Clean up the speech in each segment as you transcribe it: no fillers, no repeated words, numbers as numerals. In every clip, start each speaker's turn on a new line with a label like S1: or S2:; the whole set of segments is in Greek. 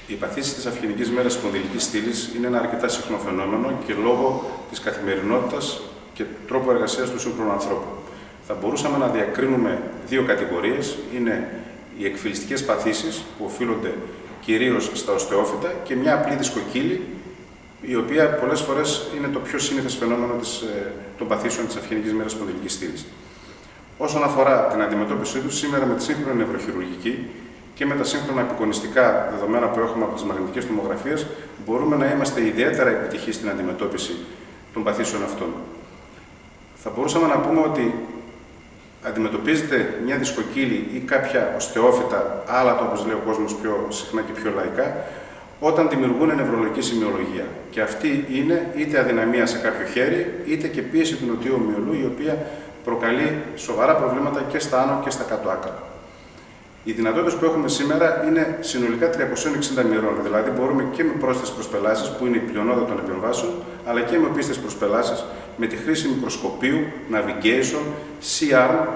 S1: Οι παθήσεις της αυγενικής μέρας σπονδυλικής στήλης είναι ένα αρκετά συχνό φαινόμενο και λόγω της καθημερινότητας και τρόπου εργασίας του σύγχρονου ανθρώπου. Θα μπορούσαμε να διακρίνουμε δύο κατηγορίες. Είναι οι εκφυλιστικές παθήσεις που οφείλονται κυρίως στα οστεόφυτα και μια απλή δισκοκύλη, η οποία πολλές φορές είναι το πιο σύνηθες φαινόμενο των παθήσεων της αυγενικής μέρας σπονδυλικής στήλης. Όσον αφορά την αντιμετώπιση του, σήμερα με τη σύγχρονη νευροχειρουργική και με τα σύγχρονα απεικονιστικά δεδομένα που έχουμε από τις μαγνητικές τομογραφίες, μπορούμε να είμαστε ιδιαίτερα επιτυχείς στην αντιμετώπιση των παθήσεων αυτών. Θα μπορούσαμε να πούμε ότι αντιμετωπίζεται μια δισκοκύλη ή κάποια οστεόφυτα, άλατα όπως λέει ο κόσμος πιο συχνά και πιο λαϊκά, όταν δημιουργούν νευρολογική σημειολογία. Και αυτή είναι είτε αδυναμία σε κάποιο χέρι, είτε και πίεση του νοτιού ομοιολού, η οποία προκαλεί σοβαρά προβλήματα και στα άνω και στα κάτω άκρα. Οι δυνατότητες που έχουμε σήμερα είναι συνολικά 360 μοιρών, δηλαδή μπορούμε και με πρόσθετες προσπελάσεις, που είναι η πλειονότητα των επεμβάσεων, αλλά και με οπίστες προσπελάσεις, με τη χρήση μικροσκοπίου, navigation, C-arm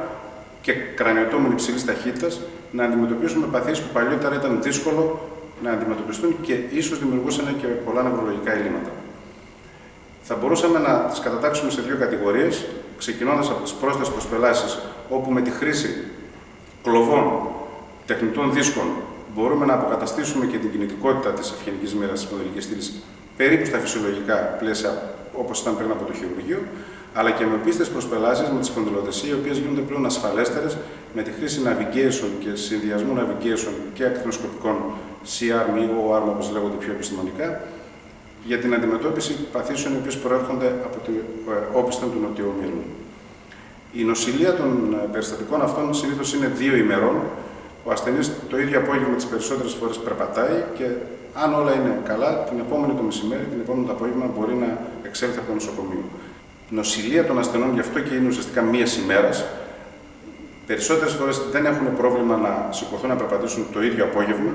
S1: και κρανιοτόμων υψηλής ταχύτητας, να αντιμετωπίσουμε παθήσεις που παλιότερα ήταν δύσκολο να αντιμετωπιστούν και ίσως δημιουργούσαν και πολλά νευρολογικά ελλείμματα. Θα μπορούσαμε να τις κατατάξουμε σε δύο κατηγορίες, ξεκινώντας από τις πρόσθετες προσπελάσεις, όπου με τη χρήση κλοβών τεχνητών δίσκων μπορούμε να αποκαταστήσουμε και την κινητικότητα της αυγενικής μέρας της σπονδυλικής στήλης περίπου στα φυσιολογικά πλαίσια όπως ήταν πριν από το χειρουργείο, αλλά και με οπίστες προσπελάσεις με τη σπονδυλοδεσία, οι οποίες γίνονται πλέον ασφαλέστερες με τη χρήση navigation και συνδυασμού navigation και ακτινοσκοπικών C-arm ή O-arm, όπως λέγονται πιο επιστημονικά, για την αντιμετώπιση παθήσεων οι οποίες προέρχονται από την όπισθεν του νοτιού ομοιολού. Η νοσηλεία των περιστατικών αυτών συνήθως είναι 2 ημερών. Ο ασθενής το ίδιο απόγευμα τις περισσότερες φορές περπατάει και αν όλα είναι καλά, την επόμενη το μεσημέρι, την επόμενη το απόγευμα μπορεί να εξέλθει από το νοσοκομείο. Η νοσηλεία των ασθενών γι' αυτό και είναι ουσιαστικά μίας ημέρας. Περισσότερες φορές δεν έχουν πρόβλημα να σηκωθούν να περπατήσουν το ίδιο απόγευμα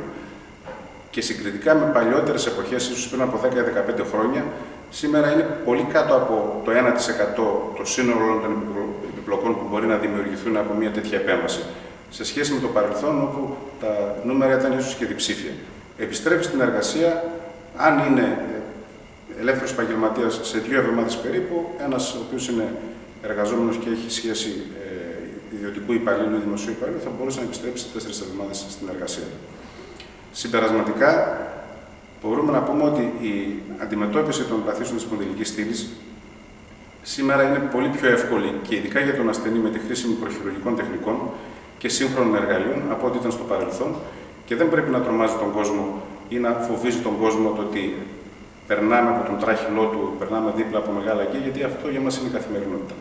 S1: και συγκριτικά με παλιότερες εποχές, ίσως πριν από 10-15 χρόνια, σήμερα είναι πολύ κάτω από το 1% το σύνολο των επιπλοκών που μπορεί να δημιουργηθούν από μια τέτοια επέμβαση, σε σχέση με το παρελθόν, όπου τα νούμερα ήταν ίσως και διψήφια. Επιστρέφει στην εργασία, αν είναι ελεύθερος επαγγελματίας, σε 2 εβδομάδες περίπου, ένας ο οποίος είναι εργαζόμενος και έχει σχέση ιδιωτικού υπαλλήλου ή δημοσίου υπαλλήλου, θα μπορούσε να επιστρέψει σε 4 εβδομάδες στην εργασία του. Συμπερασματικά, μπορούμε να πούμε ότι η αντιμετώπιση των παθήσεων της σπονδυλικής στήλης σήμερα είναι πολύ πιο εύκολη και ειδικά για τον ασθενή με τη χρήση μικροχειρουργικών τεχνικών και σύγχρονων εργαλείων από ό,τι ήταν στο παρελθόν και δεν πρέπει να τρομάζει τον κόσμο ή να φοβίζει τον κόσμο το ότι περνάμε από τον τράχυλό του, περνάμε δίπλα από μεγάλα εκεί, γιατί αυτό για μας είναι καθημερινότητα.